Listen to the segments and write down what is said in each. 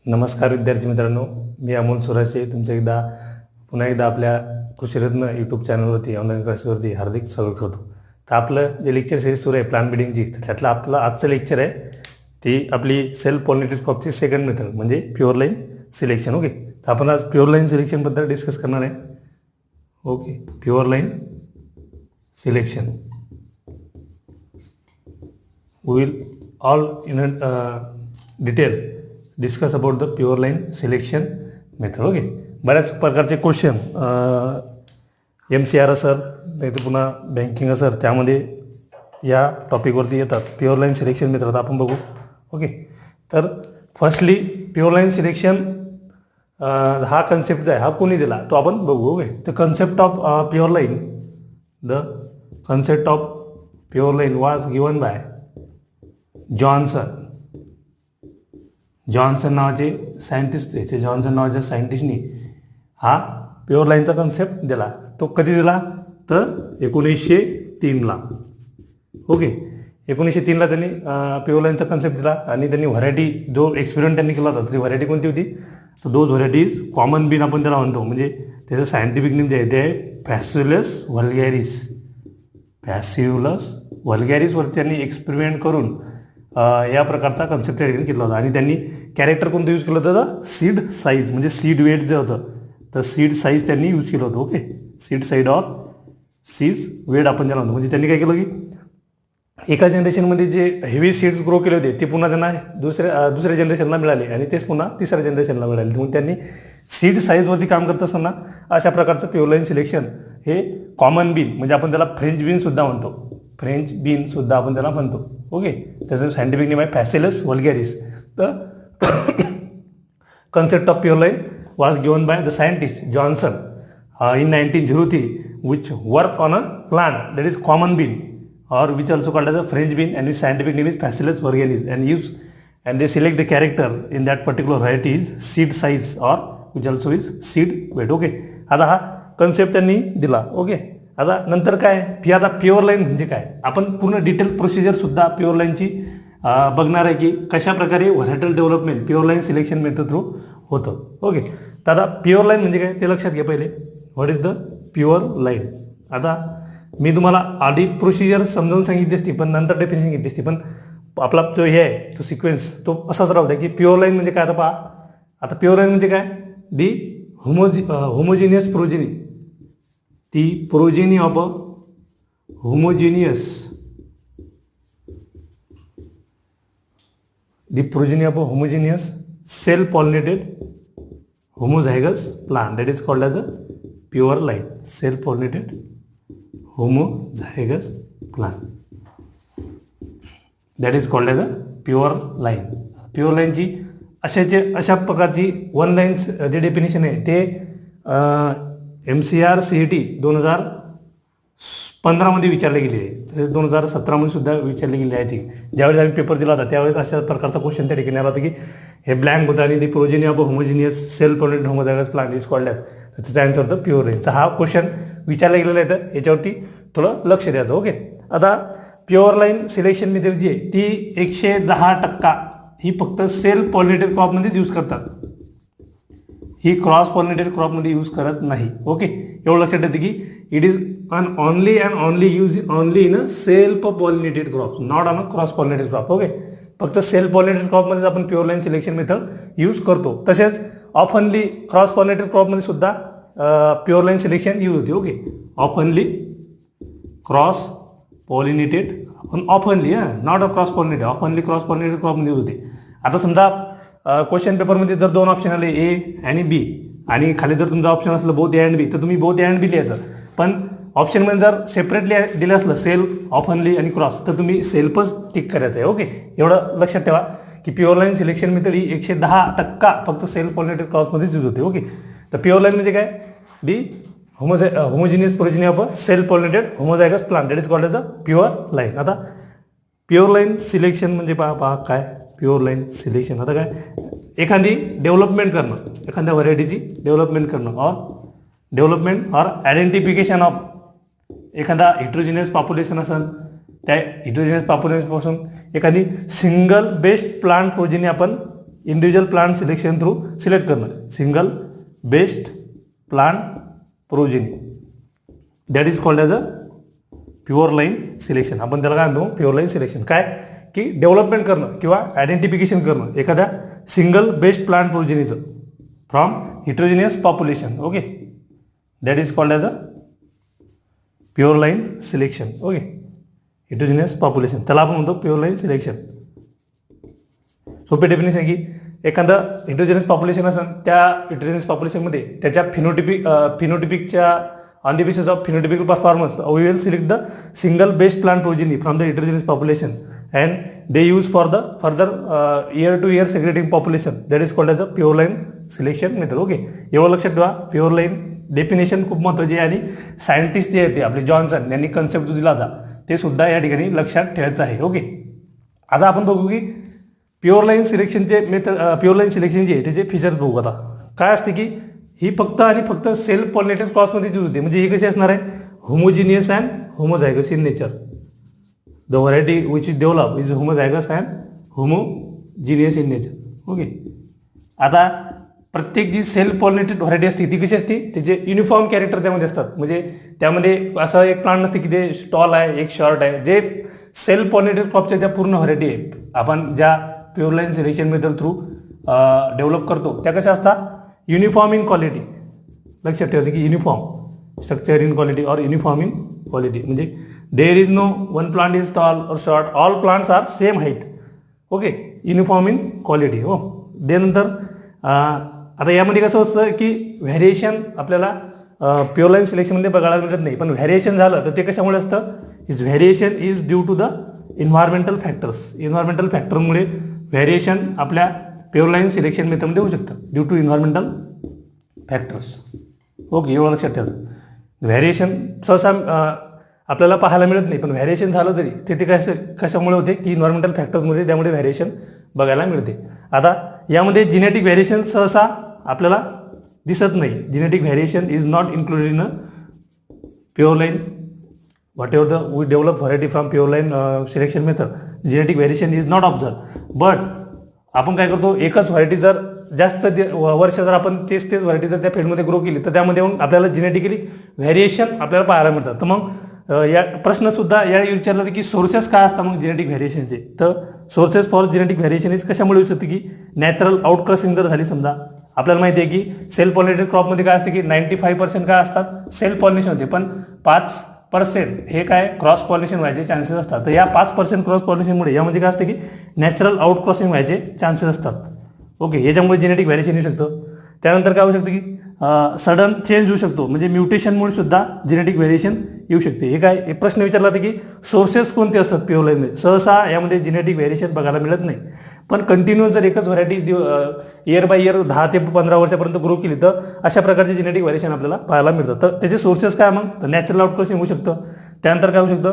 नमस्कार विद्यार्थी मित्रांनो, मी अमोल सुराशे पुन्हा एकदा आपल्या कृषीरत्न यूट्यूब चॅनलवरती ऑनलाईन क्लासेसवरती हार्दिक स्वागत करतो. तर आपलं जे लेक्चर सिरीज सुरू आहे प्लांट बिल्डिंगची, तर त्यातलं आपलं आजचं लेक्चर आहे ती आपली सेल्फ पॉलिनेटेड क्रॉपची सेकंड मेथड म्हणजे प्युअर लाईन सिलेक्शन. ओके, तर आपण आज प्युअर लाईन सिलेक्शनबद्दल डिस्कस करणार आहे. Okay, pure line selection we will all in detail discuss about the pure line selection method. Okay, बऱ्याच प्रकारचे क्वेश्चन MCR असेल नाही तर पुन्हा बँकिंग असेल त्यामध्ये या टॉपिकवरती येतात. प्युअर लाईन सिलेक्शन मेथड आपण बघू. ओके, तर फर्स्टली प्युअर लाईन सिलेक्शन हा कन्सेप्ट जो आहे हा कोणी दिला तो आपण बघू. Okay, the concept of pure line pure line was given by Johnson नावाचे सायंटिस्ट होते. जॉन्सन नावाच्या सायंटिस्टनी हा प्युअर लाईनचा कन्सेप्ट दिला. तो कधी दिला तर 1903ला. ओके, 1903ला त्यांनी प्युअर लाईनचा कन्सेप्ट दिला आणि त्यांनी व्हरायटी जो एक्सपेरिमेंट त्यांनी केला होता ती व्हरायटी कोणती होती तर दोज व्हरायटीज कॉमन बीन आपण त्याला म्हणतो. म्हणजे त्याचं सायंटिफिक नेम जे आहे ते आहे फॅसिलस व्हल्गॅरिसवरती त्यांनी एक्सपेरिमेंट करून या प्रकारचा कन्सेप्ट केला होता. आणि त्यांनी कॅरेक्टर कोणतं यूज केलं होतं सीड साईज म्हणजे सीड वेट जे होतं तर सीड साईज त्यांनी यूज केलं होतं. ओके, सीड साईड ऑर सीज वेट आपण त्याला म्हणतो. म्हणजे त्यांनी काय केलं की एका जनरेशनमध्ये जे हेवी सीड्स ग्रो केले होते ते पुन्हा त्यांना दुसऱ्या जनरेशनला मिळाले आणि तेच पुन्हा तिसऱ्या जनरेशनला मिळाले. म्हणून त्यांनी सीड साईजवरती काम करत असताना अशा प्रकारचं प्युअर लाईन सिलेक्शन हे कॉमन बीन म्हणजे आपण त्याला फ्रेंच बीनसुद्धा आपण त्याला म्हणतो. ओके, त्याचं सायंटिफिक नेम आहे फॅसिलस व्हल्गॅरिस. तर concept of pure line was given by the scientist Johnson in 1903, which work on a plant that is common bean or which also called as a French bean and its scientific name is Bacillus thuringiensis and they select the character in that particular variety is seed size or which also is seed weight. Okay, आता हा concept त्यांनी दिला. Okay, आता नंतर काय आता pure line म्हणजे काय आपण पूर्ण डिटेल प्रोसिजर सुद्धा प्युअर लाईनची बघणार आहे की कशा प्रकारे varietal development pure line selection method through होतं. ओके, तर आता प्युअर लाईन म्हणजे काय ते लक्षात घ्या पहिले. What is the pure line. आता मी तुम्हाला आधी प्रोसिजर समजावून सांगितली असती पण नंतर डेफिनेशन सांगितली असती पण आपला जो हे आहे तो सिक्वेन्स तो असाच राहू द्या की प्युअर लाईन म्हणजे काय. आता पहा, आता प्युअर लाईन म्हणजे काय दी होमोजिनियस प्रोजेनी ती progeny of a homogeneous self pollinated homozygous plant that is called as a pure line. Self pollinated homozygous plant that is called as a pure line. Pure लाईनची अशा प्रकारची one line जे definition आहे ते MCR CET 2015मध्ये विचारले गेले आहे. तसेच 2017मध्ये सुद्धा विचारले गेले आहे. ज्यावेळेस आम्ही पेपर दिला होता त्यावेळेस अशा प्रकारचा क्वेश्चन त्या ठिकाणी आला होता की हे ब्लँक होतं आणि the progeny of homogeneous self pollinated homozygous plant is called as. तर त्याचा आन्सर होतं प्युअर लाईनचा. हा क्वेश्चन विचारला गेलेला आहे तर याच्यावरती थोडं लक्ष द्यायचं. ओके, आता प्युअर लाईन सिलेक्शन मेथड जी आहे ती 110% ही फक्त सेल्फ पॉलिनेटेड क्रॉपमध्येच यूज करतात. ही क्रॉस पॉलिनेटेड क्रॉपमध्ये यूज करत नाही. ओके, एवढं लक्षात येतं की it is only in a self pollinated crop not on a cross pollinated crop. Okay, फक्त सेल्फ पॉलिनेटेड क्रॉपमध्येच आपण pure line selection method use करतो. तसेच ऑफनली क्रॉस पॉलिनेटेड क्रॉपमध्ये सुद्धा प्युअर लाईन सिलेक्शन यूज होते. Okay, oftenly cross pollinated not a cross pollinated oftenly cross pollinated क्रॉपमध्ये use होते. आता समजा क्वेश्चन पेपरमध्ये जर दोन ऑप्शन आले ए आणि बी आणि खाली जर तुमचा ऑप्शन असलं बोथ ए अँड बी तर तुम्ही बोथ ए अँड बी लिहायचं. पण ऑप्शनमध्ये जर सेपरेटली दिलं असलं सेल्फ ऑफनली आणि क्रॉस तर तुम्ही सेल्फच टिक करायचं आहे. ओके, एवढं लक्षात ठेवा की प्युअर लाईन सिलेक्शन मेथड ही 110% फक्त सेल्फ पॉलिनेटेड क्रॉसमध्येच यूज होते. ओके, तर प्युअर लाईन म्हणजे काय the homogeneous progeny of a self pollinated homozygous plant that is called as a pure line. आता प्युअर लाईन सिलेक्शन म्हणजे पहा काय प्युअर लाईन सिलेक्शन. आता काय एखादी डेव्हलपमेंट करणं एखाद्या व्हरायटीची डेव्हलपमेंट करणं ऑर आयडेंटिफिकेशन ऑफ एखादा हिट्रोजिनियस पॉप्युलेशन असेल त्या हिट्रोजिनियस पॉप्युलेशनपासून एखादी सिंगल बेस्ट प्लांट प्रोजेनी आपण individual plant selection through select करणं, single best plant progeny, that is called as a pure line selection. आपण त्याला काय म्हणतो, प्युअर लाईन सिलेक्शन. काय की डेव्हलपमेंट करणं किंवा आयडेंटिफिकेशन करणं एखाद्या सिंगल बेस्ट प्लांट प्रोजेनीचं from heterogeneous population. Okay, that is called as a pure line selection. Okay, heterogeneous population, त्याला आपण म्हणतो प्युअर लाईन सिलेक्शन. सोपे डेफिनेशन आहे की एखादं हिट्रोजिनियस पॉप्युलेशन असेल, त्या हिट्रोजिनियस पॉप्युलेशनमध्ये त्याच्या फिनोटिपिकच्या on the basis of phenotypical performance we will select the single best plant progeny from the heterogeneous population and they use for the further year to year segregating population, that is called as a pure line selection method. Okay, एवढं लक्षात ठेवा. Pure line definition खूप महत्त्वाची आहे आणि scientist जे आहेत ते आपले जॉन्सन यांनी कन्सेप्ट जो दिला होता ते सुद्धा या ठिकाणी लक्षात ठेवायचं आहे. ओके, आता आपण बघू की प्युअर लाईन सिलेक्शनचे मेथड, प्युअर लाईन सिलेक्शन जे आहे त्याचे फीचर्स बघू. आता काय असते की ही फक्त आणि फक्त सेल्फ पॉलिनेटेड क्रॉसमध्ये यूज होते. म्हणजे ही कशी असणार आहे, homogeneous and homozygous in nature. The variety which is develop is homozygous and homogeneous in nature. Okay, आता प्रत्येक जी सेल्फ पॉलिनेटेड व्हरायटी असते ती कशी असते, त्याचे युनिफॉर्म कॅरेक्टर त्यामध्ये असतात. म्हणजे त्यामध्ये असं एक प्लांट नसते की ते स्टॉल आहे एक शॉर्ट आहे. जे सेल्फ पॉलिनेटेड क्रॉपच्या ज्या पूर्ण व्हरायटी आहे आपण ज्या pure line selection method through develop करतो त्या कशा असतात, युनिफॉर्म इन क्वालिटी. लक्षात ठेवायचं की युनिफॉर्म स्ट्रक्चर इन क्वालिटी और युनिफॉर्म इन क्वालिटी. म्हणजे there is no one plant is tall और short, all plants are same height. Okay, uniform in quality. हो, त्यानंतर आता यामध्ये कसं असतं की व्हॅरिएशन आपल्याला प्युअर लाईन सिलेक्शनमध्ये बघायला मिळत नाही, पण व्हॅरिएशन झालं तर ते कशामुळे असतं, is variation is due to the environmental factors. Environmental फॅक्टरमुळे व्हॅरिएशन आपल्या प्युअर लाईन सिलेक्शन मेथडमध्ये होऊ शकतं, due to environmental factors. Okay, एवढं लक्षात ठेवायचं. व्हॅरिएशन सहसा आपल्याला पाहायला मिळत नाही, पण व्हॅरिएशन झालं तरी ते कशामुळे होते की इन्व्हायरमेंटल फॅक्टर्समध्ये त्यामुळे व्हॅरिएशन बघायला मिळते. आता यामध्ये जिनेटिक व्हॅरिएशन सहसा आपल्याला दिसत नाही. Genetic variation is not included in a pure line whatever the we develop variety from pure line selection method, genetic variation is not observe. But आपण काय करतो, एकच व्हरायटी जर जास्त वर्ष जर आपण तेच व्हरायटी जर त्या फील्डमध्ये ग्रो केली तर त्यामध्ये मग आपल्याला जेनेटिकली व्हॅरिएशन आपल्याला पाहायला मिळतात. तर मग या प्रश्नसुद्धा या विचारला की सोर्सेस काय असतात मग जेनेटिक व्हॅरिएशनचे. तर sources for genetic variation is कशामुळे येऊ शकते की नॅचरल आउटक्रॉसिंग जर झाली, समजा आपल्याला माहिती आहे की सेल्फ पॉलिनेटेड क्रॉपमध्ये काय असते की 95% काय असतात सेल्फ पॉलिनेशन होते, पण 5% हे काय क्रॉस पॉलिनेशन व्हायचे चान्सेस असतात. तर या 5% क्रॉस पॉलिनेशनमुळे यामध्ये काय असते की नॅचरल आउटक्रॉसिंग व्हायचे चान्सेस असतात. ओके, याच्यामुळे जेनेटिक व्हॅरिएशन येऊ शकतं. त्यानंतर काय होऊ शकतं की सडन चेंज होऊ शकतो, म्हणजे म्युटेशनमुळे सुद्धा जेनेटिक व्हॅरिएशन येऊ शकते. हे काय एक प्रश्न विचारला होता की सोर्सेस कोणते असतात प्युअर लाईनमध्ये. सहसा यामध्ये जेनेटिक व्हॅरिएशन बघायला मिळत नाही, पण कंटिन्यूअस जर एकच व्हरायटी इयर बाय इयर 10 ते 15 वर्षापर्यंत ग्रो केली तर अशा प्रकारचे जेनेटिक व्हॅरिएशन आपल्याला पाहायला मिळतं. तर त्याचे सोर्सेस काय मग, तर नॅचरल आउटक्रॉसिंग होऊ शकतं. त्यानंतर काय होऊ शकतं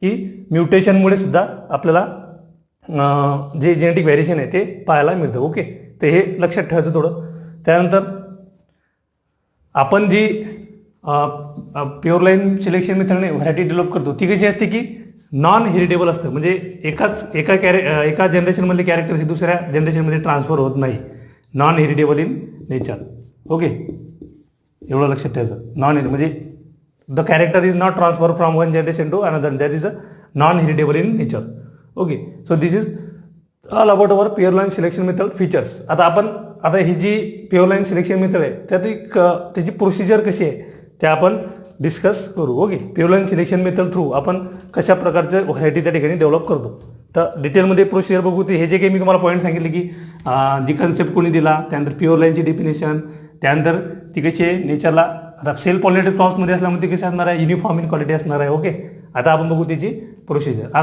की म्युटेशनमुळे सुद्धा आपल्याला जे जेनेटिक व्हॅरिएशन आहे ते पाहायला मिळतं. ओके, तर हे लक्षात ठेवायचं थोडं. त्यानंतर आपण जी प्युअर लाईन सिलेक्शन मेथडने व्हरायटी डेव्हलप करतो ती कशी असते की नॉन हेरिटेबल असतं. म्हणजे एका जनरेशनमधले कॅरेक्टर हे दुसऱ्या जनरेशनमध्ये ट्रान्सफर होत नाही. Non heritable in nature. Okay, एवढं लक्षात ठेवायचं. नॉन म्हणजे the character is not transfer from one generation to another, that is a non heritable in nature. Okay, so this is all about our pure line selection method features. आता ही जी pure line selection method आहे त्याची procedure कशी आहे ते आपण discuss करू. Okay, pure line selection method through आपण कशा प्रकारचं व्हरायटी त्या ठिकाणी डेव्हलप करतो. तर डिटेलमध्ये प्रोसिजर बघू. ते हे जे काही मी तुम्हाला पॉईंट सांगितले की जी कन्सेप्ट कोणी दिला, त्यानंतर प्युअर लाईनची डेफिनेशन, त्यानंतर ती कशी आहे नेचरला, आता सेल्फ पॉलिनेटेड क्रॉप्समध्ये असल्यामुळे ती कशी असणार आहे, युनिफॉर्म इन क्वालिटी असणार आहे. ओके, आता आपण बघू त्याची प्रोसिजर.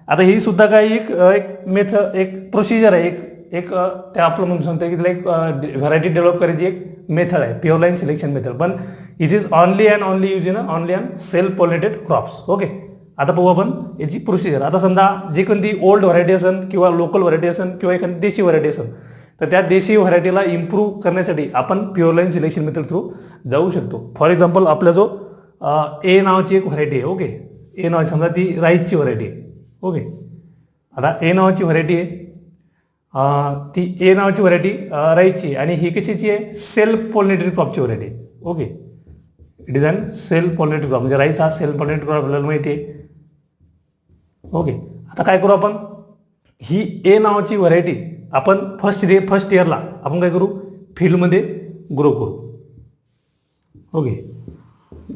आता ही सुद्धा काही एक प्रोसिजर आहे, एक ते आपलं म्हणून सांगतो की त्याला एक व्हरायटी डेव्हलप करायची एक मेथड आहे प्युअर लाईन सिलेक्शन मेथड, पण it is only and only use in only on self pollinated crops. Okay, आता पाहू आपण याची प्रोसिजर. आता समजा जी कोणती ओल्ड व्हरायटी असेल किंवा लोकल व्हरायटी असेल किंवा एखादी देशी व्हरायटी असेल तर त्या देशी व्हरायटीला इम्प्रूव्ह करण्यासाठी आपण pure line selection method through जाऊ शकतो. फॉर एक्झाम्पल आपला जो ए नावाची एक व्हरायटी आहे. ओके, ए नावाची समजा ती राईसची व्हरायटी आहे. ओके, आता ए नावाची व्हरायटी आहे. ती ए नावाची व्हरायटी राईसची, आणि ही कशाची आहे, सेल्फ पॉलिनेटेड क्रॉपची variety. Okay, it is an self pollinated crop, म्हणजे राईस हा सेल्फ पॉलिनेटेड क्रॉप आपल्याला माहिती आहे. ओके, आता काय करू आपण, ही ए नावाची व्हरायटी आपण फर्स्ट इयरला आपण काय करू, फील्डमध्ये ग्रो करू. ओके,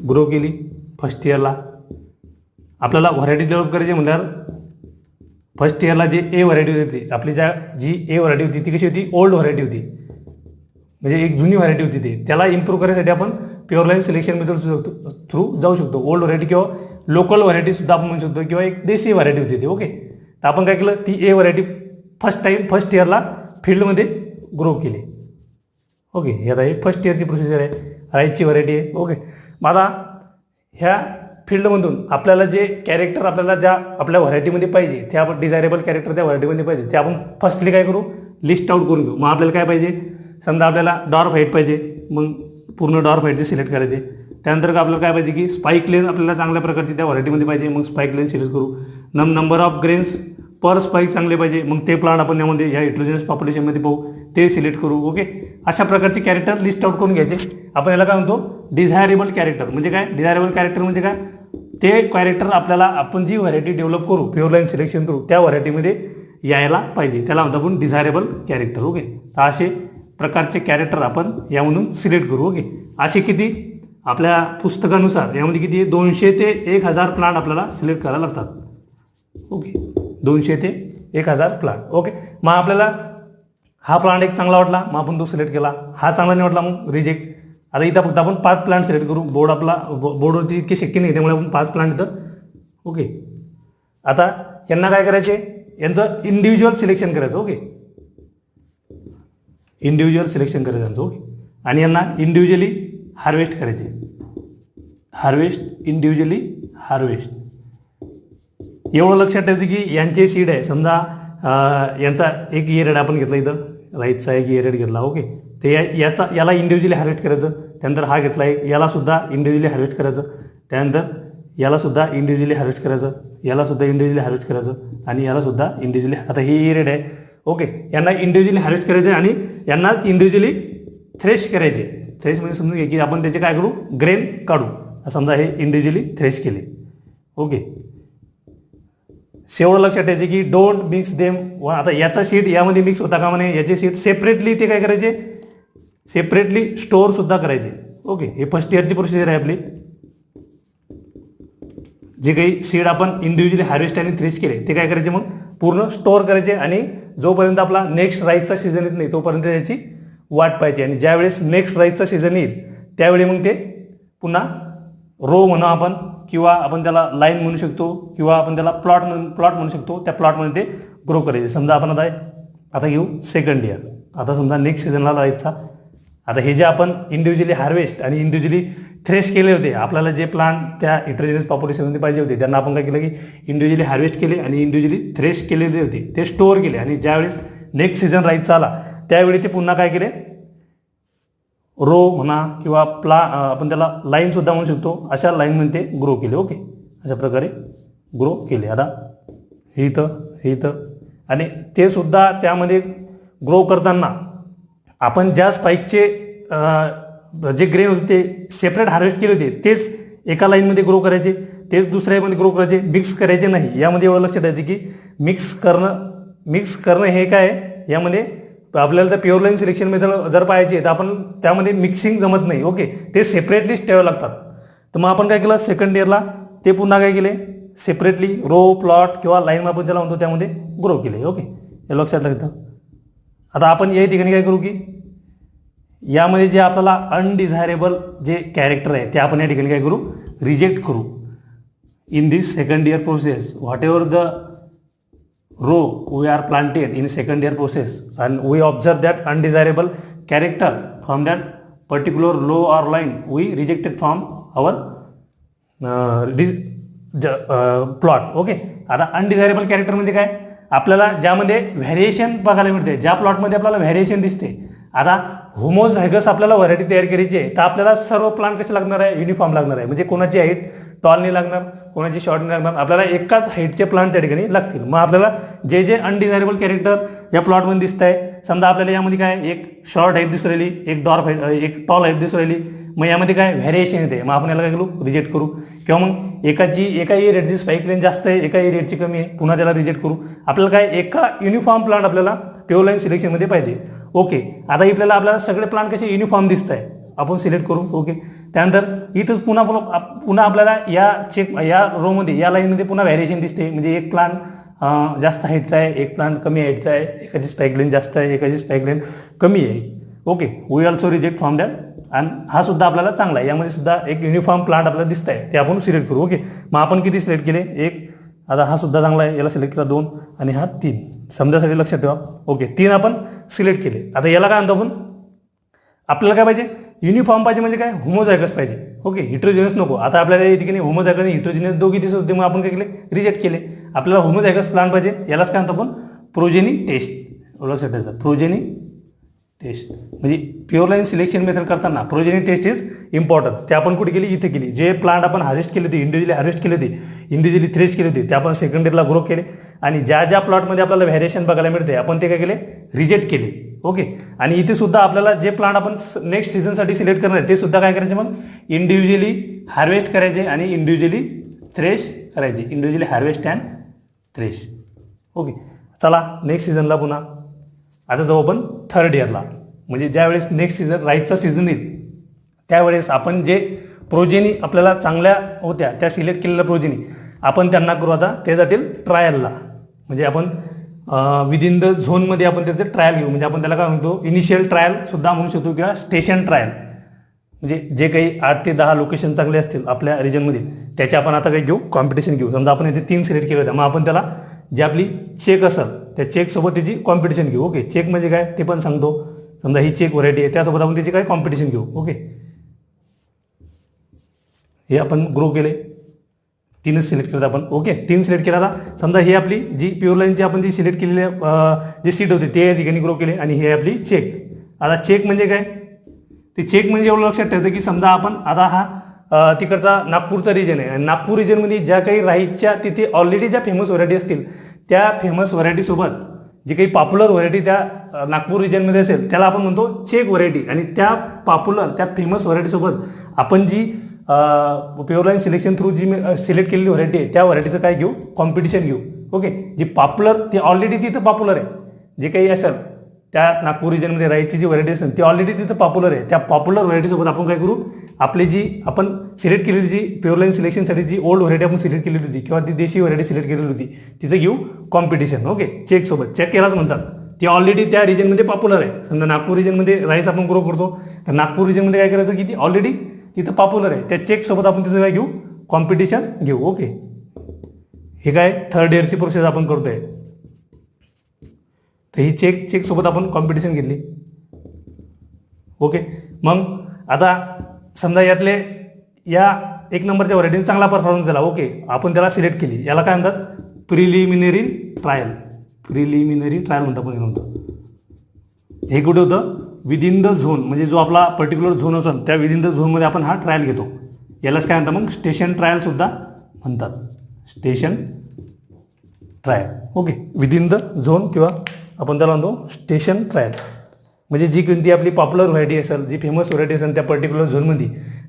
ग्रो केली फर्स्ट इयरला. आपल्याला व्हरायटी डेव्हलप करायची म्हणल्यावर फर्स्ट इयरला जे ए व्हरायटी होती आपली, जी ए व्हरायटी होती ती कशी होती, ओल्ड व्हरायटी होती, म्हणजे एक जुनी व्हरायटी होती ती. त्याला इम्प्रूव्ह करण्यासाठी आपण pure line selection method through जाऊ शकतो. ओल्ड व्हरायटी किंवा लोकल व्हरायटी सुद्धा आपण म्हणू शकतो, किंवा एक देशी व्हरायटी होती ती. ओके, तर आपण काय केलं, ती ए व्हरायटी फर्स्ट इयरला फील्डमध्ये ग्रो केली. ओके, हे आता हे फर्स्ट इयरची प्रोसिजर आहे, राईसची व्हरायटी आहे. ओके, मग आता ह्या फील्डमधून आपल्याला जे कॅरेक्टर आपल्याला ज्या आपल्या व्हरायटीमध्ये पाहिजे, ते आपण डिझायरेबल कॅरेक्टर त्या व्हरायटीमध्ये पाहिजे, ते आपण फर्स्टली काय करू, लिस्ट आउट करून घेऊ. मग आपल्याला काय पाहिजे, समजा आपल्याला डॉर्फ हाईट पाहिजे, मग पूर्ण डॉर्फ हाईटचे सिलेक्ट करायचे. त्यानंतर आपल्याला काय पाहिजे की स्पाइक लेन आपल्याला चांगल्या प्रकारची त्या व्हरायटीमध्ये पाहिजे, मग स्पाइक लेन सिलेक्ट करू. Number of grains per spike चांगले पाहिजे, मग ते प्लांट आपण यामध्ये या हेटेरोजेनस पॉप्युलेशनमध्ये पाहू, ते सिलेक्ट करू. ओके, अशा प्रकारचे कॅरेक्टर लिस्ट आउट करून घ्यायचे. आपण याला काय म्हणतो, डिझायरेबल कॅरेक्टर. म्हणजे काय, डिझायरेबल कॅरेक्टर म्हणजे काय, ते कॅरेक्टर आपल्याला आपण जी व्हरायटी डेव्हलप करू, प्युअर लाईन सिलेक्शन करू, त्या व्हरायटीमध्ये यायला पाहिजे, त्याला म्हणतो आपण डिझायरेबल कॅरेक्टर. ओके, तर असे प्रकारचे कॅरेक्टर आपण यामधून सिलेक्ट करू. ओके, असे किती आपल्या पुस्तकानुसार यामध्ये किती 200 ते 1000 प्लांट आपल्याला सिलेक्ट करायला लागतात. ओके, 200 ते 1000 प्लांट. ओके, मग आपल्याला हा प्लांट एक चांगला वाटला, मग आपण तो सिलेक्ट केला. हा चांगला नाही वाटला, मग रिजेक्ट. आता इथं फक्त आपण 5 प्लांट सिलेक्ट करू. बोर्डवरती इतके शक्य नाही, त्यामुळे आपण 5 प्लांट इथं. ओके, आता यांना काय करायचे, यांचं इंडिव्हिज्युअल सिलेक्शन करायचं. ओके, इंडिव्हिज्युअल सिलेक्शन करायचं यांचं. ओके, आणि यांना इंडिव्हिज्युअली हार्वेस्ट करायचे. Individually harvest. एवढं लक्षात ठेवायचं की यांचे सीड आहे, समजा यांचा एक इयरेड आपण घेतला, इथं राईसचा एक इयरेड घेतला. ओके, ते याला इंडिव्हिज्युअली हार्वेस्ट करायचं. त्यानंतर हा घेतला एक, याला सुद्धा इंडिव्हिज्युअली हार्वेस्ट करायचं. त्यानंतर याला सुद्धा इंडिव्हिज्युअली हार्वेस्ट करायचं, याला सुद्धा इंडिव्हिज्युअली हार्वेस्ट करायचं, आणि याला सुद्धा इंडिव्हिज्युअली. आता हे इयरेड आहे. ओके, यांना इंडिव्हिज्युअली हार्वेस्ट करायचं आणि यांना इंडिव्हिज्युअली थ्रेश करायचे. थ्रेश म्हणजे समजून घे की आपण त्याचे काय करू, ग्रेन काढू. समजा हे इंडिव्हिज्युअली थ्रेश केले. ओके, शेवट लक्षात ठेवायचे की डोंट मिक्स देम. आता याचा सीट यामध्ये मिक्स होता का म्हणे, याचे सीट सेपरेटली ते काय करायचे, सेपरेटली स्टोअर सुद्धा करायचे. ओके, हे फर्स्ट इयरची प्रोसिजर आहे आपली. जे काही सीड आपण इंडिव्हिज्युअली हार्वेस्ट आणि थ्रेश केले, ते काय करायचे, मग पूर्ण स्टोअर करायचे, आणि जोपर्यंत आपला नेक्स्ट राईसचा सीझन येत नाही तोपर्यंत त्याची वाट पाहिजे. आणि ज्यावेळेस नेक्स्ट राईसचा सीझन येईल त्यावेळी मग ते पुन्हा रो म्हणू आपण, किंवा आपण त्याला लाईन म्हणू शकतो, किंवा आपण त्याला प्लॉट म्हणू शकतो. त्या प्लॉटमध्ये ते ग्रो करायचे. समजा आपण आता घेऊ सेकंड इयर. आता समजा नेक्स्ट सीझनला राईसचा. आता हे जे आपण इंडिव्हिज्युअली हार्वेस्ट आणि इंडिव्हिज्युअली थ्रेश केले होते, आपल्याला जे प्लांट त्या हेटेरोजेनस पॉप्युलेशनमध्ये पाहिजे होते, त्यांना आपण काय केलं की इंडिव्हिज्युअली हार्वेस्ट केले आणि इंडिव्हिज्युअली थ्रेश केलेले होते, ते स्टोअर केले. आणि ज्यावेळेस नेक्स्ट सीझन राईसचा आला त्यावेळी ते पुन्हा काय केले, रो म्हणा किंवा आपण त्याला लाईन सुद्धा म्हणू शकतो, अशा लाईनमध्ये ते ग्रो केले. ओके, अशा प्रकारे ग्रो केले. आता हे इथं आणि ते सुद्धा त्यामध्ये ग्रो करताना आपण ज्या स्पाईकचे जे ग्रेन होते ते सेपरेट हार्वेस्ट केले होते, तेच एका लाईनमध्ये ग्रो करायचे, तेच दुसऱ्यामध्ये ग्रो करायचे, मिक्स करायचे नाही. यामध्ये एवढं लक्षात द्यायचं की मिक्स करणं हे काय आहे, यामध्ये आपल्याला तर प्युअर लाईन सिलेक्शन मेथड जर पाहिजे तर आपण त्यामध्ये मिक्सिंग जमत नाही. ओके, ते सेपरेटलीच ठेवावे लागतात. तर मग आपण काय केलं, सेकंड इयरला ते पुन्हा काय केले, सेपरेटली रो, प्लॉट किंवा लाईन आपण ज्याला म्हणतो त्यामध्ये ग्रो केले. ओके, हे लक्षात ठेवतं. आता आपण या ठिकाणी काय करू की यामध्ये जे आपल्याला अनडिझायरेबल जे कॅरेक्टर आहे ते आपण या ठिकाणी काय करू, रिजेक्ट करू. In this second year process what ever the row we are planted in second year process and we observe that undesirable character from that particular row or line we rejected from our plot. Okay, आता अनडिझायरेबल character म्हणजे काय, आपल्याला ज्यामध्ये variation बघायला मिळते, ज्या प्लॉटमध्ये आपल्याला variation दिसते. आता होमोझायगस आपल्याला व्हरायटी तयार करायची आहे, तर आपल्याला सर्व प्लांट कसे लागणार आहे, युनिफॉर्म लागणार आहे. म्हणजे कोणाची हाईट टॉल नाही लागणार, कोणाची शॉर्ट नाही लागणार, आपल्याला एकाच हाईटचे प्लांट त्या ठिकाणी लागतील. मग आपल्याला जे अनडिझायरेबल कॅरेक्टर या प्लॉटमध्ये दिसत आहे. समजा आपल्याला यामध्ये काय एक शॉर्ट हाईट दिसू राहिली, एक डॉर्क हाईट, एक टॉल हाईट दिसू राहिली. मग यामध्ये काय व्हॅरिएशन येते. मग आपण याला काय करू, रिजेक्ट करू. किंवा मग एका एरियाची स्पाइक लेंथ जास्त आहे, एका एरियाची कमी आहे, पुन्हा त्याला रिजेक्ट करू. आपल्याला काय एका युनिफॉर्म प्लांट आपल्याला प्युअर लाईन सिलेक्शनमध्ये पाहिजे. ओके, आता आपल्याला सगळे प्लांट कसे युनिफॉर्म दिसत आहे, आपण सिलेक्ट करू. ओके, त्यानंतर इथंच पुन्हा आपल्याला या रोमध्ये या लाईनमध्ये पुन्हा व्हॅरिएशन दिसते. म्हणजे एक प्लांट जास्त हाईटचा आहे, एक प्लांट कमी हाईटचा आहे, एकाची स्पाइक लेंथ जास्त आहे, एकाची स्पाइक लेंथ कमी आहे. Okay, we also reject from that. आणि हा सुद्धा आपल्याला चांगला आहे. यामध्ये सुद्धा एक युनिफॉर्म प्लांट आपल्याला दिसत आहे, ते आपण सिलेक्ट करू. ओके, मग आपण किती सिलेक्ट केले, एक. आता हा सुद्धा चांगला आहे, याला सिलेक्ट केला 2 आणि हा 3. समजासाठी लक्षात ठेवा. ओके, 3 आपण सिलेक्ट केले. आता याला काय म्हणतो आपण, आपल्याला काय पाहिजे, युनिफॉर्म पाहिजे. म्हणजे काय, होमोझायगस पाहिजे. ओके, हिट्रोजिनस नको. आता आपल्याला या ठिकाणी होमोझायगस आणि हिट्रोजिनस दोघी दिसत होते, मग आपण काय केले, रिजेक्ट केले. आपल्याला होमोझायगस प्लांट पाहिजे. यालाच काय म्हणतो आपण, प्रोजेनी टेस्ट. लक्षात ठेवायचं, प्रोजेनी टेस्ट. म्हणजे प्युअर लाईन सिलेक्शन मेथड करताना प्रोजेनी टेस्ट इज इम्पॉर्टंट. ते आपण कुठे केली, इथे केली. जे प्लांट आपण हार्वेस्ट केले होते, इंडिव्हिज्युअली हार्वेस्ट केले होते, इंडिव्हिज्युअली थ्रेश केले होते, ते आपण सेकंडरीला ग्रो केले. आणि ज्या प्लॉटमध्ये आपल्याला व्हॅरिएशन बघायला मिळते, आपण ते काय केले, रिजेक्ट केले. ओके, आणि इथे सुद्धा आपल्याला जे प्लांट आपण नेक्स्ट सीझनसाठी सिलेक्ट करणार आहे, ते सुद्धा काय करायचे, मग इंडिव्हिज्युअली हार्वेस्ट करायचे आणि इंडिव्हिज्युअली थ्रेश करायचे. Individually harvest and thresh. Okay, चला नेक्स्ट सीझनला पुन्हा आता जाऊ आपण थर्ड इयरला. म्हणजे ज्यावेळेस नेक्स्ट सीझन राईसचा सीझन येईल, त्यावेळेस आपण जे प्रोजेनी आपल्याला चांगल्या होत्या, त्या सिलेक्ट केलेल्या प्रोजेनी आपण त्यांना करू आता ते जातील ट्रायलला. म्हणजे आपण विदिन द झोनमध्ये आपण त्याचे ट्रायल घेऊ. म्हणजे आपण त्याला काय म्हणतो, इनिशियल ट्रायल सुद्धा म्हणू शकतो किंवा स्टेशन ट्रायल. म्हणजे जे काही 8 ते 10 लोकेशन चांगले असतील आपल्या रिजनमधील, त्याचे आपण आता काही घेऊ, कॉम्पिटिशन घेऊ. समजा आपण इथे 3 सिलेक्ट केले होते, मग आपण त्याला जी आपली चेक असेल त्या चेकसोबत त्याची कॉम्पिटिशन घेऊ. ओके, चेक म्हणजे काय ते पण सांगतो. समजा ही चेक व्हरायटी आहे, त्यासोबत आपण त्याची काय कॉम्पिटिशन घेऊ. ओके, हे आपण ग्रो केले, 3च सिलेक्ट केलं आपण. ओके, 3 सिलेक्ट केला. आता समजा ही आपली जी प्युअर लाईनची आपण जी सिलेक्ट केलेली जे सीट होते ते या ठिकाणी ग्रो केले. आणि हे आपली चेक. आता चेक म्हणजे काय, ते चेक म्हणजे एवढं लक्षात ठेवायचं की समजा आपण आता हा तिकडचा नागपूरचा रिजन आहे, आणि नागपूर रिजनमध्ये ज्या काही राईसच्या तिथे ऑलरेडी ज्या फेमस व्हरायटी असतील, त्या फेमस व्हरायटीसोबत जी काही पॉप्युलर व्हरायटी त्या नागपूर रिजनमध्ये असेल, त्याला आपण म्हणतो चेक व्हरायटी. आणि त्या पॉप्युलर त्या फेमस व्हरायटीसोबत आपण जी प्युअर लाईन सिलेक्शन थ्रू जी सिलेक्ट केलेली व्हरायटी आहे, त्या व्हरायटीचं काय घेऊ, कॉम्पिटिशन घेऊ. ओके, जी पॉप्युलर ती ऑलरेडी तिथं पॉप्युलर आहे, जे काही असेल त्या नागपूर रिजनमध्ये राईसची जी व्हरायटी असेल ती ऑलरेडी तिथं पॉप्युलर आहे, त्या पॉप्युलर व्हरायटीसोबत आपण काय करू, आपली जी आपण सिलेक्ट केलेली जी प्युअर लाईन सिलेक्शनसाठी जी ओल्ड व्हरायटी आपण सिलेक्ट केलेली होती किंवा ती देशी व्हरायटी सिलेक्ट केलेली होती, तिचं घेऊ कॉम्पिटिशन. ओके, चेकसोबत. चेक केलाच म्हणतात, ती ऑलरेडी त्या रिजनमध्ये पॉप्युलर आहे. समजा नागपूर रिजनमध्ये राईस आपण ग्रो करतो, तर नागपूर रिजनमध्ये काय करायचं की ती ऑलरेडी तिथं पॉप्युलर आहे, त्या चेकसोबत आपण तिचं काय घेऊ, कॉम्पिटिशन घेऊ. ओके, हे काय थर्ड इयरची प्रोसेस आपण करतोय. तर ही चेकसोबत आपण कॉम्पिटिशन घेतली. ओके, मग आता समजा यातले या 1 नंबरच्या व्हरायटीने चांगला परफॉर्मन्स दिला. ओके, आपण त्याला सिलेक्ट केली. याला काय म्हणतात, प्रिलिमिनरी ट्रायल. प्रिलिमिनरी ट्रायल म्हणतात आपण म्हणतो. हे कुठे होतं, विदिन द झोन. म्हणजे जो आपला पर्टिक्युलर झोन असेल त्या विदिन द झोनमध्ये आपण हा ट्रायल घेतो. यालाच काय म्हणतात मग स्टेशन ट्रायल सुद्धा म्हणतात. Station trial. Okay, within the zone किंवा आपण त्याला म्हणतो स्टेशन ट्रायल. म्हणजे जी कोणती आपली पॉप्युलर व्हरायटी असेल, जी फेमस व्हरायटी असेल त्या पर्टिक्युलर झोनमध्ये,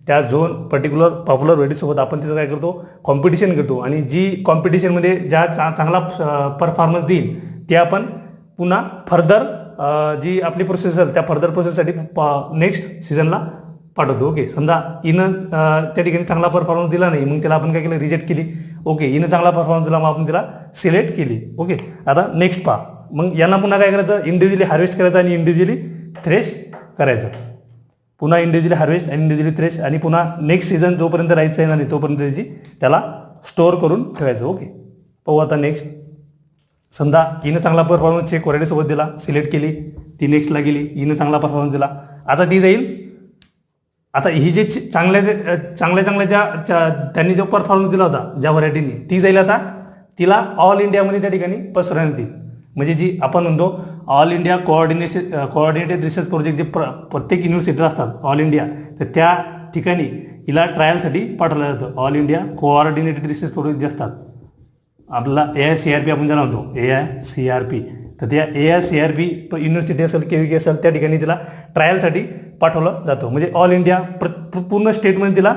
त्या झोन पर्टिक्युलर पॉप्युलर व्हरायटीसोबत आपण तिचं काय करतो, कॉम्पिटिशन घेतो. आणि जी कॉम्पिटिशनमध्ये ज्या चांगला परफॉर्मन्स देईल ते आपण पुन्हा फर्दर जी आपली प्रोसेस असेल त्या फर्दर प्रोसेससाठी नेक्स्ट सीझनला पाठवतो. ओके, समजा हिनं त्या ठिकाणी चांगला परफॉर्मन्स दिला नाही, मग त्याला आपण काय केलं, रिजेक्ट केली. ओके, हिनं चांगला परफॉर्मन्स दिला, मग आपण तिला सिलेक्ट केली. ओके, आता नेक्स्ट पहा. मग यांना पुन्हा काय करायचं, इंडिव्हिज्युअली हार्वेस्ट करायचं आणि इंडिव्हिज्युअली थ्रेश करायचं. पुन्हा इंडिव्हिज्युअली हार्वेस्ट आणि इंडिव्हिज्युअली थ्रेश, आणि पुन्हा नेक्स्ट सीझन जोपर्यंत राहायचं येणार नाही तोपर्यंत त्याची त्याला स्टोअर करून ठेवायचं. ओके, पाहू आता नेक्स्ट. समजा हिनं चांगला परफॉर्मन्स चेक व्हरायटीसोबत दिला, सिलेक्ट केली, ती नेक्स्टला गेली, हिनं चांगला परफॉर्मन्स दिला. आता ती जाईल, आता ही जे चांगल्या ज्या त्यांनी जो परफॉर्मन्स दिला होता ज्या व्हरायटीने, ती जाईल आता तिला ऑल इंडियामध्ये त्या ठिकाणी पसरवण्यात येईल. म्हणजे जी आपण म्हणतो all India coordinated research project जे प्रत्येक युनिव्हर्सिटीला असतात ऑल इंडिया, तर त्या ठिकाणी हिला ट्रायलसाठी पाठवलं जातं. All India coordinated research project जे असतात, आपला AICRP आपण ज्याला म्हणतो AICRP, तर त्या AICRB युनिव्हर्सिटी असेल KVK असेल त्या ठिकाणी तिला ट्रायलसाठी पाठवलं जातं. म्हणजे ऑल इंडिया पूर्ण स्टेटमध्ये तिला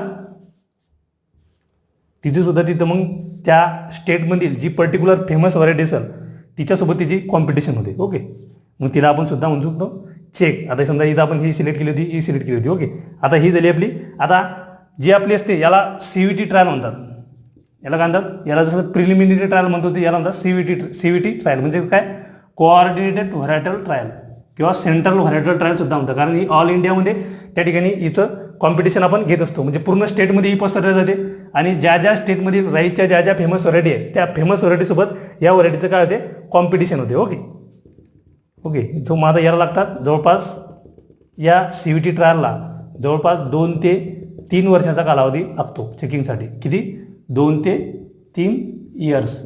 तिचेसुद्धा तिथं मग त्या स्टेटमधील जी पर्टिक्युलर फेमस व्हरायटी असेल तिच्यासोबत तिची कॉम्पिटिशन होते. ओके, मग तिला आपण सुद्धा म्हणू शकतो चेक. आता समजा इथं आपण ही सिलेक्ट केली होती, ही सिलेक्ट केली होती. ओके, आता ही झाली आपली. आता जी आपली असते याला CVT ट्रायल म्हणतात. याला काय म्हणतात, याला जसं प्रिलिमिनरी ट्रायल म्हणतो ते याला म्हणतात CVT ट्रायल. म्हणजे काय, कोऑर्डिनेटेड व्हरायटल ट्रायल किंवा सेंट्रल व्हरायटल ट्रायल सुद्धा म्हणतात. कारण ही ऑल इंडियामध्ये त्या ठिकाणी हिचं कॉम्पिटिशन आपण घेत असतो. म्हणजे पूर्ण स्टेटमध्ये ही पसरली जाते आणि ज्या ज्या स्टेटमधील राईसच्या ज्या ज्या फेमस व्हरायटी आहे त्या फेमस व्हरायटीसोबत या व्हरायटीचं काय होते, कॉम्पिटिशन होते. ओके, जो माझा याला लागतात जवळपास या CVT ट्रायलला जवळपास 2 ते 3 वर्षाचा कालावधी लागतो चेकिंगसाठी. किती, 2 ते 3 इयर्स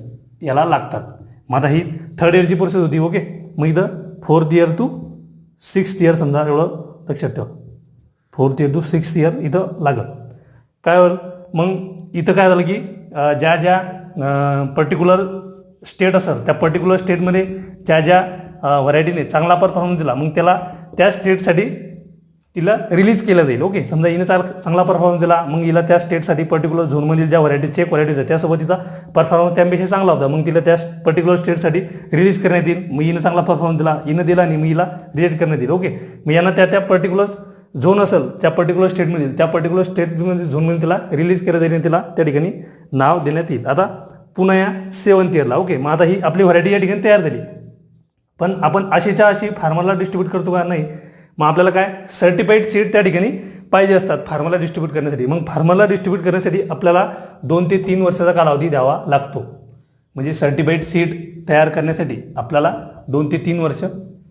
याला लागतात. मग आता ही 3rd इयरची प्रोसेस होती. ओके, मग इथं 4th year to 6th year समजा, एवढं लक्षात ठेवा. 4th year to 6th year इथं लागत. काय होईल मग इथं काय झालं की ज्या ज्या पर्टिक्युलर स्टेट असेल त्या पर्टिक्युलर स्टेटमध्ये ज्या ज्या व्हरायटीने चांगला परफॉर्मन्स दिला मग त्याला त्या स्टेटसाठी तिला रिलीज केलं जाईल. ओके, समजा हिने चांगला परफॉर्मन्स दिला मग हिला त्या स्टेटसाठी पर्टिक्युलर झोनमधील ज्या व्हरायटी चेक व्हरायटीज आहे त्यासोबत तिचा परफॉर्मन्स त्यापेक्षा चांगला होता मग तिला त्या पर्टिक्युलर स्टेटसाठी रिलीज करण्यात येईल. मग हिनं चांगला परफॉर्मन्स दिला, हिनं दिला आणि मग हिला रिजेक्ट करण्यात येईल. ओके, मग यांना त्या पर्टिक्युलर झोन असेल त्या पर्टिक्युलर स्टेटमधील त्या पर्टिक्युलर स्टेटमध्ये झोनमध्ये तिला रिलीज केलं जाईल आणि तिला त्या ठिकाणी नाव देण्यात येईल. आता पुन्हा या 7th इयरला. ओके, मग आता ही आपली व्हरायटी या ठिकाणी तयार झाली. पण आपण अशीच्या अशी फार्मरला डिस्ट्रीब्यूट करतो का नाही, मग आपल्याला काय सर्टिफाईड सीड त्या ठिकाणी पाहिजे असतात फार्मरला डिस्ट्रीब्यूट करण्यासाठी. मग फार्मरला डिस्ट्रीब्यूट करण्यासाठी आपल्याला 2 ते 3 वर्षाचा कालावधी द्यावा लागतो. म्हणजे सर्टिफाईड सीड तयार करण्यासाठी आपल्याला 2 ते 3 वर्ष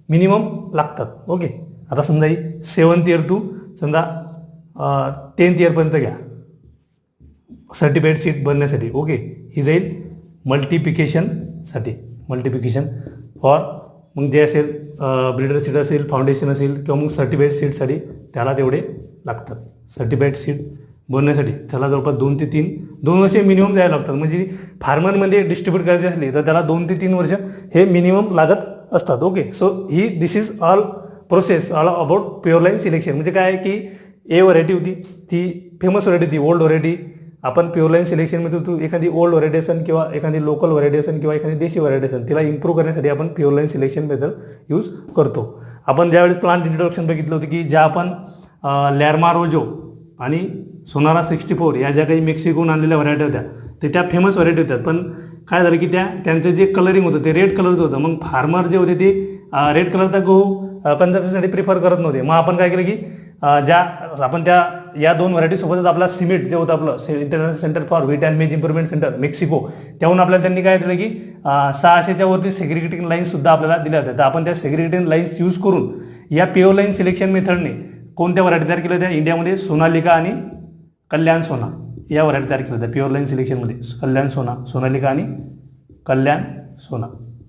मिनिमम लागतात. ओके, आता समजा ही 7th इयर टू समजा 10th इयरपर्यंत घ्या सर्टिफाईड सीड बनण्यासाठी. ओके, ही जाईल मल्टिप्लिकेशनसाठी, मल्टिप्लिकेशन फॉर मग जे असेल ब्रीडर सीड असेल, फाउंडेशन असेल किंवा मग सर्टिफाईड सीडसाठी त्याला तेवढे लागतात. सर्टिफाईड सीड बनण्यासाठी त्याला जवळपास 2 ते 2 वर्षे मिनिमम द्यायला लागतात. म्हणजे फार्मरमध्ये डिस्ट्रीब्यूट करायची असली तर त्याला 2 ते 3 वर्ष हे मिनिमम लागत असतात. Okay, so this is all process all about pure line selection. म्हणजे काय आहे की व्हरायटी होती ती फेमस व्हरायटी होती, ओल्ड व्हरायटी. आपण प्युअर लाईन सिलेक्शनमध्ये तू एखादी ओल्ड व्हरायटी असेल किंवा एखादी लोकल व्हरायटी असेल किंवा एखादी देशी व्हरायटी असेल तिला इम्प्रूव्ह करण्यासाठी आपण pure line selection method use करतो. आपण ज्यावेळेस प्लांट इंट्रोडक्शन बघितलं होतं की ज्या आपण लॅर्मा रोजो आणि सोनारा 64 या ज्या काही मेक्सिकोहून आणलेल्या व्हरायटी होत्या ते त्या फेमस व्हरायटी होत्या. पण काय झालं की त्यांचं जे कलरिंग होतं ते रेड कलरचं होतं. मग फार्मर जे होते ते रेड कलरचा गहू कन्झम्पशनसाठी प्रिफर करत नव्हते. मग आपण काय केलं की ज्या आपण या 2 व्हरायटीसोबतच आपला सिमेट जे होतं आपलं international centre for wheat and मेज इम्प्रुव्हमेंट सेंटर मेक्सिको त्याहून आपल्याला त्यांनी काय दिलं की 600च्या वरती सेग्रिगेटिंग लाईन्स सुद्धा आपल्याला दिल्या होत्या. तर आपण त्या सेग्रिगेटिंग लाईन्स यूज करून या प्युअर लाईन सिलेक्शन मेथडने कोणत्या व्हरायटी तयार केल्या होत्या इंडियामध्ये, सोनालिका आणि कल्याण सोना या व्हरायटी तयार केल्या होत्या प्युअर लाईन सिलेक्शनमध्ये. कल्याण सोना, सोनालिका आणि कल्याण सोना.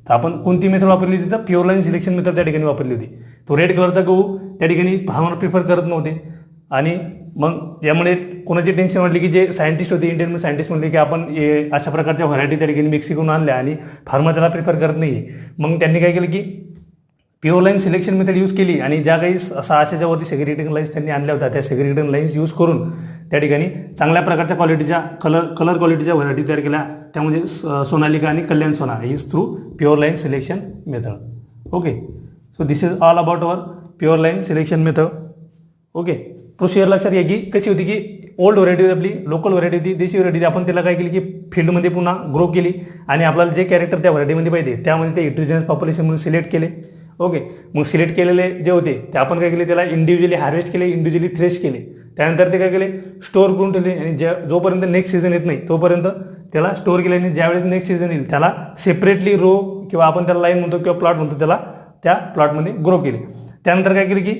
तर आपण कोणती मेथड वापरली होती तर प्युअर लाईन सिलेक्शन मेथड त्या ठिकाणी वापरली होती. तो रेड कलरचा गहू त्या ठिकाणी फार्मर प्रिफर करत नव्हते आणि मग यामुळे कोणाची टेन्शन वाटली की जे सायंटिस्ट होते इंडियन सायंटिस्ट म्हणले की आपण अशा प्रकारच्या व्हरायटी त्या ठिकाणी मेक्सिकोहून आणल्या आणि फार्मर त्याला प्रिफर करत नाही. मग त्यांनी काय केलं की pure line selection method use केली आणि ज्या काही 600च्या वरती सेग्रिगेटिंग लाईन्स त्यांनी आणल्या होत्या त्या सेग्रिगेटिंग लाईन्स यूज करून त्या ठिकाणी चांगल्या प्रकारच्या क्वालिटीच्या कलर क्वालिटीच्या व्हरायटी तयार केल्या. त्यामध्ये सोनालिका आणि कल्याण सोना is through pure line selection method. Okay, so this is all about our pure line selection method. Okay, procedure लक्षात घ्या की कशी होती की ओल्ड व्हरायटी होती आपली, लोकल व्हरायटी होती, देशी व्हरायटी आपण त्याला काय केली की फील्डमध्ये पुन्हा ग्रो केली आणि आपल्याला जे कॅरेक्टर त्या व्हरायटीमध्ये पाहिजे त्यामध्ये ते इंटेलिजन्स पॉप्युलेशन म्हणून सिलेक्ट केले. ओके, मग सिलेक्ट केलेले जे होते ते आपण काय केले त्याला इंडिव्हिज्युअली हार्वेस्ट केले, इंडिव्हिज्युअली थ्रेश केले. त्यानंतर ते काय केले स्टोअर करून ठेवले आणि जोपर्यंत नेक्स्ट सीझन येत नाही तोपर्यंत त्याला स्टोअर केले आणि ज्यावेळेस नेक्स्ट सीझन येईल त्याला सेपरेटली रो किंवा आपण त्याला लाईन म्हणतो किंवा प्लॉट म्हणतो त्याला त्या प्लॉटमध्ये ग्रो केले. त्यानंतर काय केले की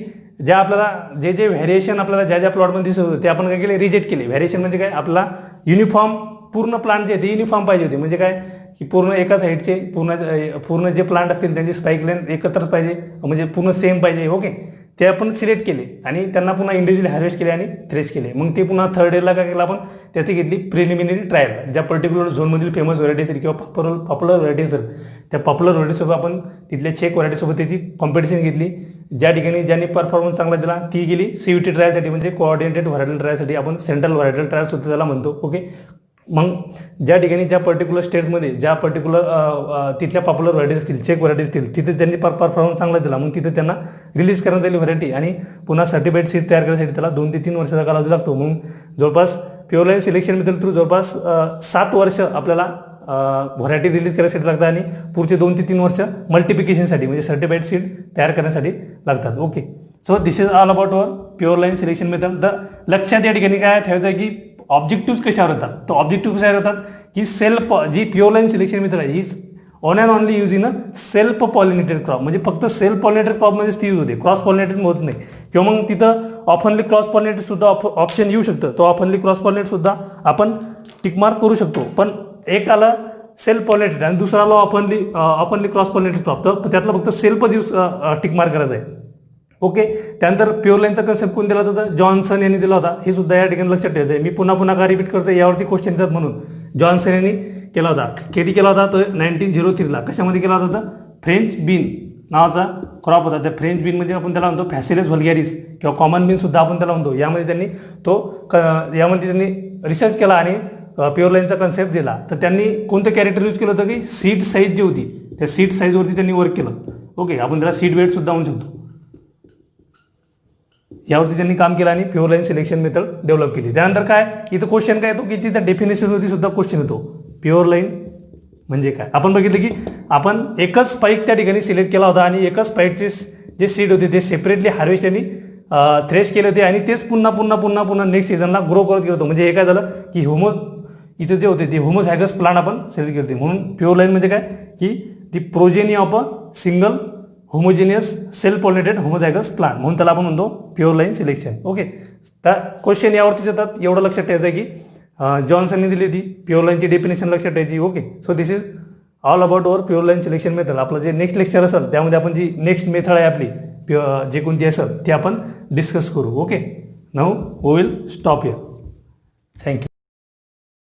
ज्या आपल्याला जे व्हॅरिएशन आपल्याला ज्या प्लॉटमध्ये दिसत होते ते आपण काय केले रिजेक्ट केले. व्हॅरिएशन म्हणजे काय आपला युनिफॉर्म पूर्ण प्लांट जे ते युनिफॉर्म पाहिजे होते. म्हणजे काय की पूर्ण एकाच हाईटचे पूर्ण जे प्लांट असतील त्यांची स्ट्राईक लेंथ एकत्रच पाहिजे म्हणजे पूर्ण सेम पाहिजे. ओके, ते आपण सिलेक्ट केले आणि त्यांना पुन्हा इंडिव्हिज्युअली हार्वेस्ट केले आणि थ्रेश केले. मग ते पुन्हा 3rd इयरला काय केलं आपण त्याची घेतली प्रिलिमिनरी ट्रायल. ज्या पर्टिक्युलर झोनमधील फेमस व्हरायटी असेल किंवा पॉप्युलर व्हरायटी असेल त्या पॉप्युलर व्हरायटीसोबत आपण तिथल्या चेक व्हरायटीसोबत त्याची कॉम्पिटिशन घेतली. ज्या ठिकाणी ज्यांनी परफॉर्मन्स चांगला दिला ती गेली CVT ट्रायलसाठी, म्हणजे कोऑर्डिनेटेड व्हरायटल ट्रायलसाठी, आपण सेंट्रल व्हरायटल ट्रायल सुद्धा त्याला म्हणतो. ओके, मग ज्या ठिकाणी ज्या पर्टिक्युलर स्टेट्समध्ये ज्या पर्टिक्युलर तिथल्या पॉप्युलर व्हरायटीज असतील, चेक व्हरायटीज असतील, तिथे त्यांनी परफॉर्मन्स चांगला दिला, मग तिथे त्यांना रिलीज करण्यात आली व्हरायटी आणि पुन्हा सर्टिफाईड सीट तयार करण्यासाठी त्याला 2 ते 3 वर्षाचा कालावधी लागतो. म्हणून जवळपास pure line selection method through जवळपास 7 वर्ष आपल्याला व्हरायटी रिलीज करण्यासाठी लागतात आणि पुढचे 2 ते 3 वर्ष मल्टिप्लिकेशनसाठी म्हणजे सर्टिफाईड सीट तयार करण्यासाठी लागतात. Okay, so this is all about our pure line selection method. लक्षात या ठिकाणी काय ठेवायचं आहे की ऑब्जेक्टिव्ह कशावर होतात, तो ऑब्जेक्टिव्ह कशावर होतात की सेल्फ, जी प्युअर लाईन सिलेक्शन मेथड आहे ही on and only use in a self pollinated crop, म्हणजे फक्त सेल्फ पॉलिनेटेड क्रॉपमध्येच ती यूज होते, क्रॉस पॉलिनेटेड होत नाही. किंवा मग तिथं ऑफनली क्रॉस पॉलिनेटेड सुद्धा ऑप्शन येऊ शकतं, तो ऑफनली क्रॉस पॉलिनेटेड सुद्धा आपण टिकमार्क करू शकतो. पण एक आलं सेल्फ पॉलिनेटेड आणि दुसरा आला ऑफनली क्रॉस पॉलिनेटेड क्रॉप, तर त्यातलं फक्त सेल्फच यूज टिकमार्क करायचं आहे. ओके, त्यानंतर प्युअर लाईनचा कन्सेप्ट कोण दिला होता, जॉन्सन यांनी दिला होता. हे सुद्धा या ठिकाणी लक्षात ठेवायचं आहे. मी पुन्हा का रिपीट करतो, यावरती क्वेश्चन येतात म्हणून. जॉन्सन यांनी केला होता. कधी केला होता तर 1903ला. कशामध्ये केला होता तर फ्रेंच बीन नावाचा क्रॉप होता. त्या फ्रेंच बीन म्हणजे आपण त्याला म्हणतो फॅसिलिस व्हल्गॅरिस किंवा कॉमन बीन सुद्धा आपण त्याला म्हणतो. यामध्ये त्यांनी रिसर्च केला आणि प्युअर लाईनचा कन्सेप्ट दिला. तर त्यांनी कोणतं कॅरेक्टर यूज केलं होतं की सीड साईज जी होती त्या सीड साईजवरती त्यांनी वर्क केलं. ओके, आपण त्याला सीड वेट सुद्धा म्हणू शकतो. यावरती त्यांनी काम केलं आणि pure line selection method develop केली. त्यानंतर काय इथं क्वेश्चन काय येतो की तिथं डेफिनेशनवरती सुद्धा क्वेश्चन येतो, प्युअर लाईन म्हणजे काय. आपण बघितलं की आपण एकच स्पाईक त्या ठिकाणी सिलेक्ट केला होता आणि एकच स्पाईकचे जे सीड होते ते सेपरेटली हार्वेस्ट आणि थ्रेश केले होते आणि तेच पुन्हा नेक्स्ट सीझनला ग्रो करत गेलो होतो. म्हणजे हे काय झालं की इथे जे होते ते होमोझायगस प्लांट आपण सिलेक्ट केले होते. म्हणून प्युअर लाईन म्हणजे काय की the progeny of a single homogeneous self pollinated homozygous plant, म्हणून त्याला आपण म्हणतो प्युअर लाईन सिलेक्शन. ओके, तर क्वेश्चन यावरतीच येतात. एवढं लक्षात ठेवायचं आहे की जॉन्सनने दिली होती प्युअर लाईनची डेफिनेशन लक्षात ठेवायची. Okay, so this is all about our pure line selection method. आपलं जे नेक्स्ट लेक्चर असेल त्यामध्ये आपण जी नेक्स्ट मेथड आहे आपली जे कोणती असेल ती आपण डिस्कस करू. Okay, now we will stop here. Thank you.